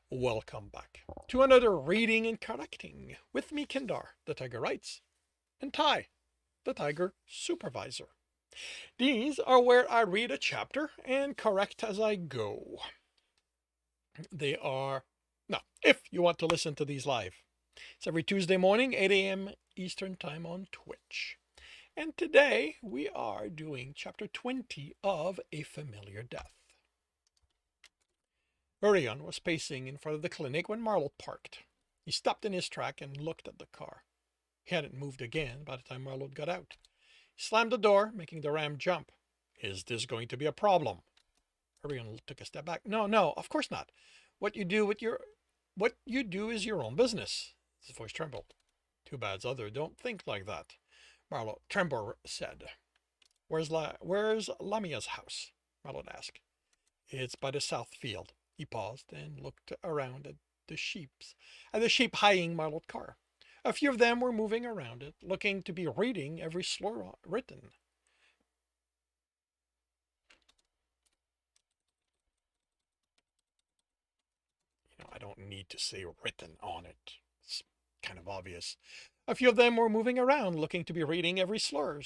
Welcome back to another reading and correcting with me, Kindar, the Tiger Writes, and Ty, the Tiger Supervisor. These are where I read a chapter and correct as I go. They are, now, if you want to listen to these live, it's every Tuesday morning, 8 a.m. Eastern Time on Twitch. And today we are doing chapter 20 of A Familiar Death. Urion was pacing in front of the clinic when Marlot parked. He stopped in his track and looked at the car. He hadn't moved again by the time Marlot got out. He slammed the door, making the ram jump. Is this going to be a problem? Urion took a step back. No, of course not. What you do is your own business. His voice trembled. Too bad others don't think like that. Marlot Trembor said. Where's Lamia's house? Marlot asked. It's by the south field. He paused and looked around at the sheep hiding Marlot's car. A few of them were moving around it, looking to be reading every slur written. I don't need to say written on it. It's kind of obvious. A few of them were moving around, looking to be reading every slur.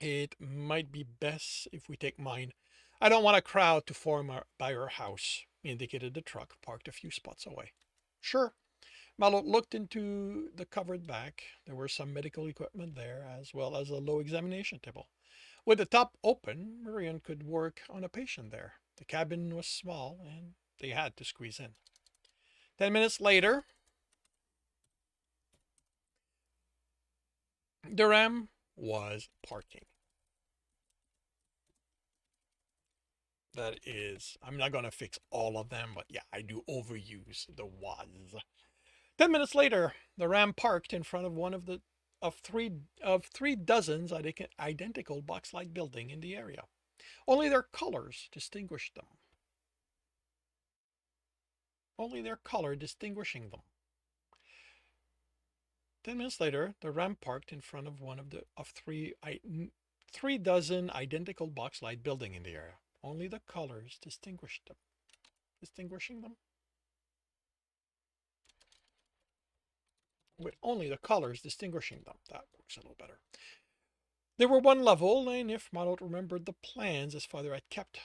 It might be best if we take mine. I don't want a crowd to form by our house. He indicated the truck parked a few spots away. Sure. Marlot looked into the covered back. There were some medical equipment there, as well as a low examination table. With the top open, Marion could work on a patient there. The cabin was small, and they had to squeeze in. 10 minutes later, the ram was parking. That is, I'm not going to fix all of them, but yeah, I do overuse the was. 10 minutes later, the ram parked in front of one of three dozens identical box-like building in the area. Only their colors distinguished them. Only their color distinguishing them. 10 minutes later, the ram parked in front of one of three dozen identical box-like building in the area. Only the colors distinguishing them. With only the colors distinguishing them. That works a little better. They were one level, and if Marlot remembered the plans his father had kept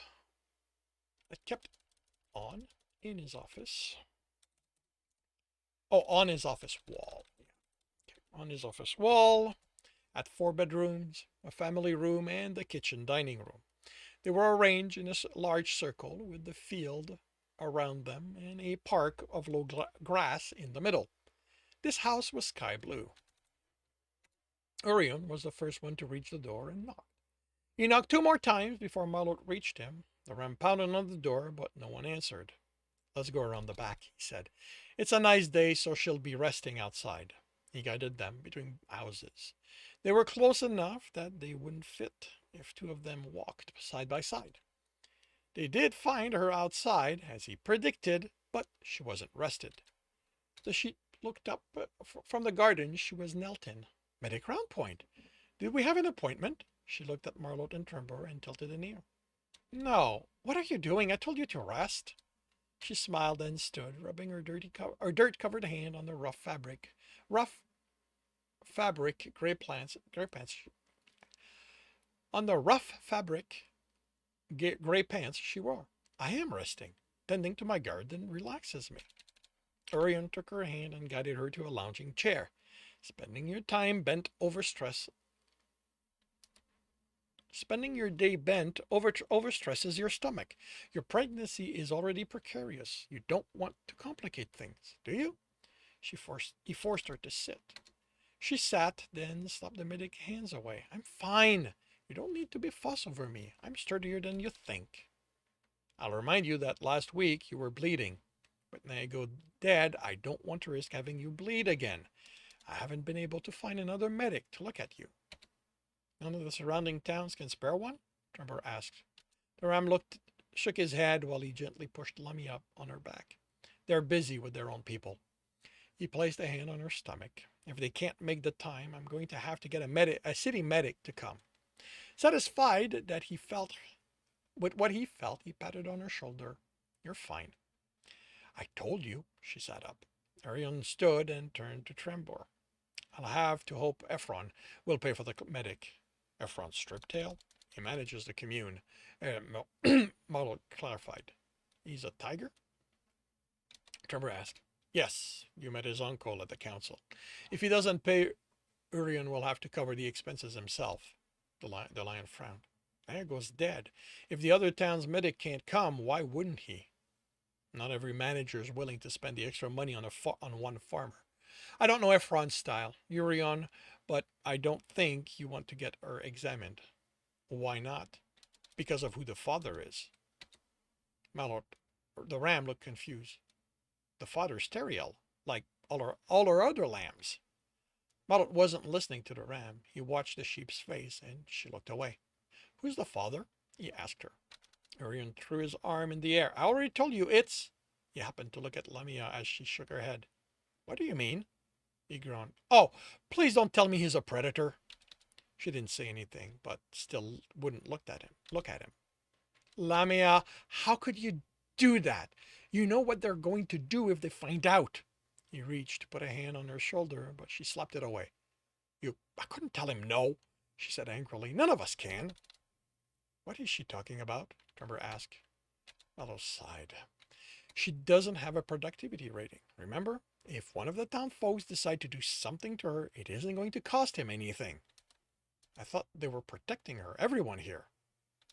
on in his office. Oh, on his office wall. On his office wall, at 4 bedrooms, a family room, and the kitchen dining room. They were arranged in a large circle with the field around them and a park of low grass in the middle. This house was sky blue. Urion was the first one to reach the door and knock. He knocked 2 more times before Marlot reached him. The ram pounded on the door, but no one answered. Let's go around the back, he said. It's a nice day, so she'll be resting outside. He guided them between houses. They were close enough that they wouldn't fit if 2 of them walked side by side. They did find her outside, as he predicted, but she wasn't rested. The sheep looked up from the garden she was knelt in. Medic round point. Did we have an appointment? She looked at Marlot and Trembor and tilted an ear. No. What are you doing? I told you to rest. She smiled and stood, rubbing her dirt-covered hand on the rough fabric gray pants. On the rough fabric gray pants she wore. I am resting. Tending to my garden relaxes me. Urion took her hand and guided her to a lounging chair. Spending your day bent overstresses your stomach. Your pregnancy is already precarious. You don't want to complicate things, do you? He forced her to sit. She sat, then slapped the medic hands away. I'm fine. You don't need to be fuss over me. I'm sturdier than you think. I'll remind you that last week you were bleeding. But when I go dead, I don't want to risk having you bleed again. I haven't been able to find another medic to look at you. None of the surrounding towns can spare one? Trembor asked. The ram shook his head while he gently pushed Lummy up on her back. They're busy with their own people. He placed a hand on her stomach. If they can't make the time, I'm going to have to get a city medic to come. Satisfied that he felt with what he felt, he patted on her shoulder. You're fine. I told you, she sat up. Arion stood and turned to Trembor. I'll have to hope Ephron will pay for the medic. Ephron's striptail? He manages the commune. Marlot clarified. He's a tiger? Trevor asked. Yes, you met his uncle at the council. If he doesn't pay, Urian will have to cover the expenses himself. The lion frowned. Ago's dead. If the other town's medic can't come, why wouldn't he? Not every manager is willing to spend the extra money on one farmer. I don't know Ephron's style, Urion, but I don't think you want to get her examined. Why not? Because of who the father is. Malort, the ram looked confused. The father's Teriel, like all our other lambs. Malot wasn't listening to the ram. He watched the sheep's face, and she looked away. Who's the father? He asked her. Urian threw his arm in the air. I already told you it's... He happened to look at Lamia as she shook her head. What do you mean? He groaned. Oh, please don't tell me he's a predator. She didn't say anything, but still wouldn't look at him. Lamia, how could you do that? You know what they're going to do if they find out. He reached to put a hand on her shoulder, but she slapped it away. I couldn't tell him no, she said angrily. None of us can. What is she talking about? Trevor asked. Mallow sighed. She doesn't have a productivity rating, remember? If one of the town folks decide to do something to her, it isn't going to cost him anything. I thought they were protecting her, everyone here.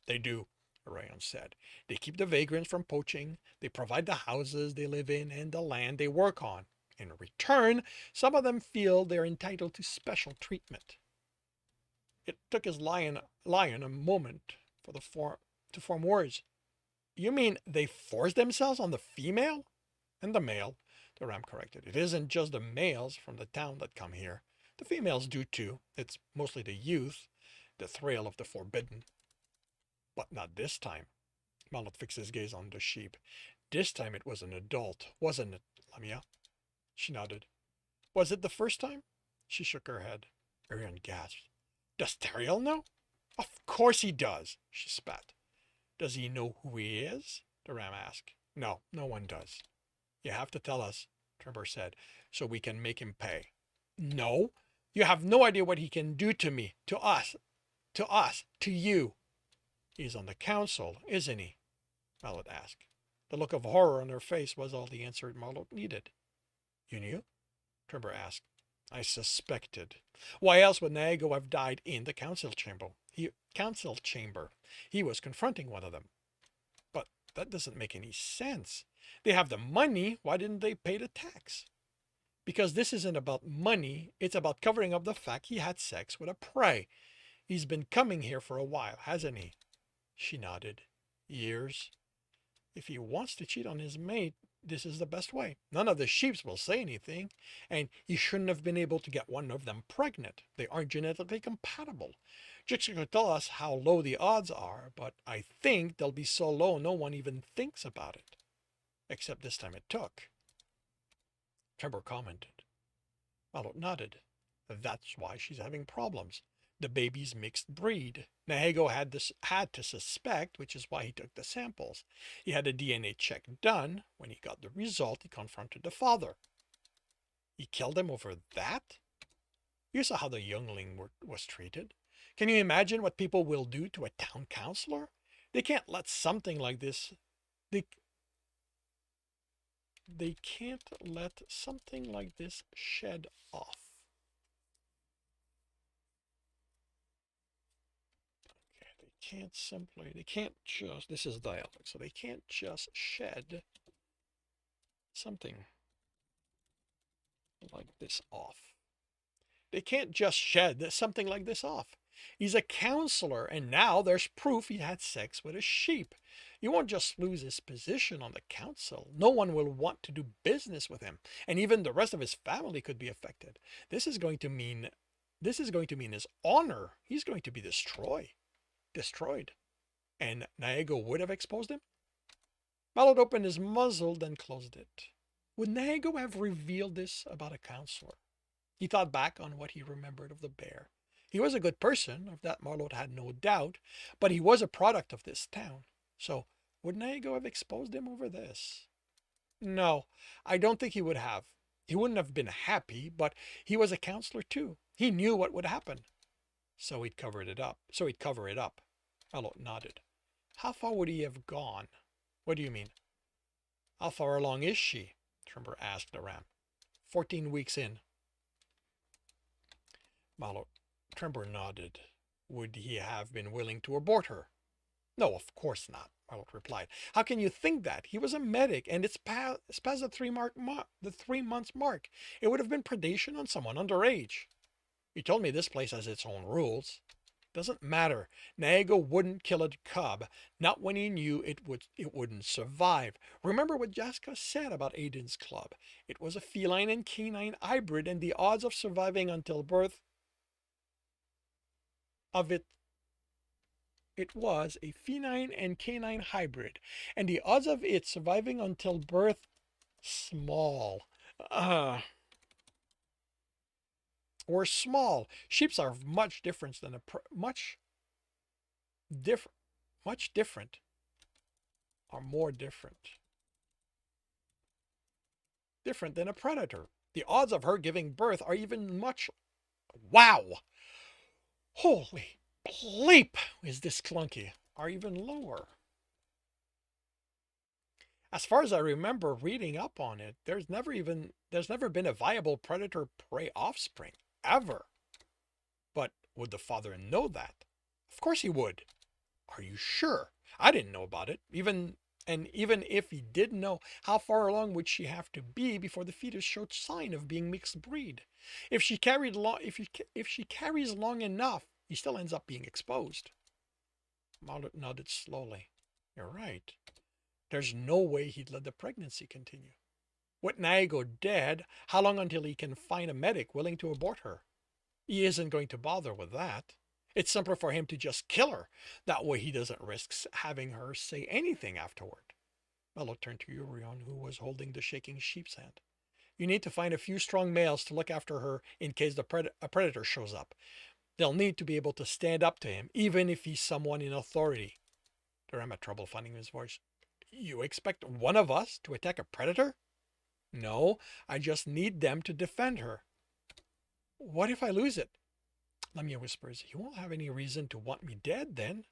They do, Orion said. They keep the vagrants from poaching, they provide the houses they live in and the land they work on. In return, some of them feel they're entitled to special treatment. It took his lion a moment to form words. You mean they force themselves on the female? And the male, the ram corrected. It isn't just the males from the town that come here. The females do too. It's mostly the youth, the thrill of the forbidden. But not this time. Malot fixed his gaze on the sheep. This time it was an adult, wasn't it, Lamia? She nodded. Was it the first time? She shook her head. Arion gasped. Does Teriel know? Of course he does, she spat. Does he know who he is? The ram asked. No, no one does. You have to tell us, Trevor said, so we can make him pay. No, you have no idea what he can do to me, to us, to you. He's on the council, isn't he? Mallet asked. The look of horror on her face was all the answer Mallet needed. You knew? Trevor asked. I suspected. Why else would Naego have died in the council chamber? He was confronting one of them. But that doesn't make any sense. They have the money. Why didn't they pay the tax? Because this isn't about money. It's about covering up the fact he had sex with a prey. He's been coming here for a while, hasn't he? She nodded. Years. If he wants to cheat on his mate, this is the best way. None of the sheeps will say anything, and he shouldn't have been able to get one of them pregnant. They aren't genetically compatible. Jixi could tell us how low the odds are, but I think they'll be so low no one even thinks about it. Except this time it took. Trevor commented. Malot nodded. That's why she's having problems. The baby's mixed breed. Naego had to suspect, which is why he took the samples. He had a DNA check done. When he got the result, he confronted the father. He killed him over that? You saw how the youngling was treated. Can you imagine what people will do to a town councilor? They can't let something like this... They can't let something like this shed off. They can't just, this is dialogue, so they can't just shed something like this off. They can't just shed something like this off. He's a councilor, and now there's proof he had sex with a sheep. He won't just lose his position on the council. No one will want to do business with him, and even the rest of his family could be affected. This is going to mean his honor. He's going to be destroyed. And Naego would have exposed him? Mallet opened his muzzle, then closed it. Would Naego have revealed this about a councilor? He thought back on what he remembered of the bear. He was a good person, of that Marlot had no doubt, but he was a product of this town. So Would Nago have exposed him over this? No, I don't think he would have. He wouldn't have been happy, but he was a counselor too. He knew what would happen. So he'd cover it up. Marlot nodded. How far would he have gone? What do you mean? How far along is she? Trembor asked the ram. 14 weeks in. Marlot Trembor nodded. Would he have been willing to abort her? No, of course not, Marlot replied. How can you think that? He was a medic, and it's past the 3 months mark. It would have been predation on someone underage. He told me this place has its own rules. Doesn't matter. Nago wouldn't kill a cub, not when he knew it wouldn't survive. Remember what Jaska said about Aiden's club. It was a feline and canine hybrid, and the odds of surviving until birth of it was a feline and canine hybrid, and the odds of it surviving until birth small. Or small. Sheeps are much different than much different are more different than a predator. The odds of her giving birth are even much. Wow! Holy bleep! Is this clunky? Are even lower. As far as I remember reading up on it, there's never been a viable predator-prey offspring, ever. But would the father know that? Of course he would. Are you sure? I didn't know about it. Even if he did know, how far along would she have to be before the fetus showed sign of being mixed breed? If she carries long enough, he still ends up being exposed. Marlot nodded slowly. You're right. There's no way he'd let the pregnancy continue. With Nago dead, how long until he can find a medic willing to abort her? He isn't going to bother with that. It's simpler for him to just kill her. That way he doesn't risk having her say anything afterward. Marlot turned to Urion, who was holding the shaking sheep's hand. You need to find a few strong males to look after her in case a predator shows up. They'll need to be able to stand up to him, even if he's someone in authority. Durham had trouble finding his voice. You expect one of us to attack a predator? No, I just need them to defend her. What if I lose it? Lemia whispers, you won't have any reason to want me dead then.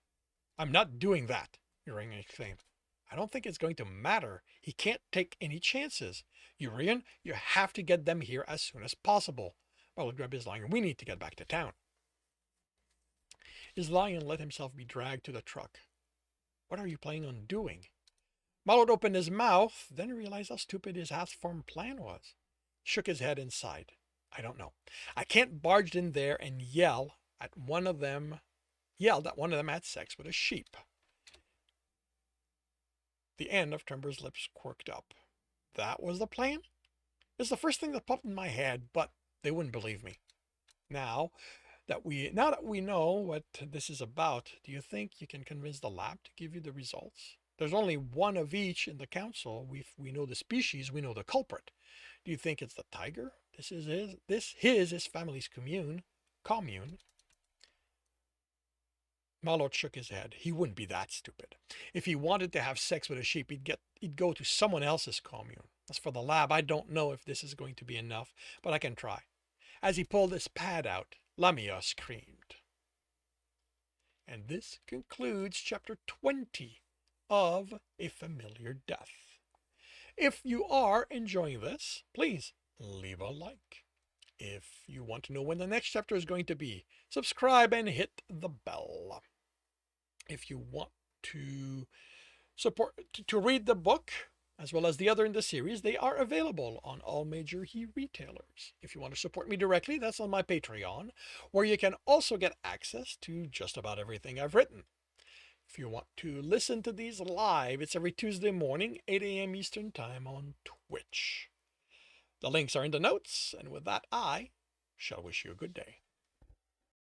I'm not doing that, Urion exclaimed. I don't think it's going to matter. He can't take any chances. Urion, you have to get them here as soon as possible. Marlot grabbed his lion. We need to get back to town. His lion let himself be dragged to the truck. What are you planning on doing? Marlot opened his mouth, then realized how stupid his half-formed plan was. He shook his head and sighed. I don't know. I can't barge in there and yelled that one of them had sex with a sheep. The end of Trembor's lips quirked up. That was the plan? It's the first thing that popped in my head, but they wouldn't believe me. Now that we know what this is about, do you think you can convince the lab to give you the results? There's only one of each in the council. We know the species, we know the culprit. Do you think it's the tiger? This is his family's commune. Marlot shook his head. He wouldn't be that stupid. If he wanted to have sex with a sheep, he'd go to someone else's commune. As for the lab, I don't know if this is going to be enough, but I can try. As he pulled his pad out, Lamia screamed. And this concludes chapter 20 of A Familiar Death. If you are enjoying this, please leave a like. If you want to know when the next chapter is going to be, subscribe and hit the bell. If you want to read the book, as well as the other in the series, they are available on all major retailers. If you want to support me directly, that's on my Patreon, where you can also get access to just about everything I've written. If you want to listen to these live, it's every Tuesday morning, 8 a.m. Eastern Time on Twitch. The links are in the notes, and with that, I shall wish you a good day.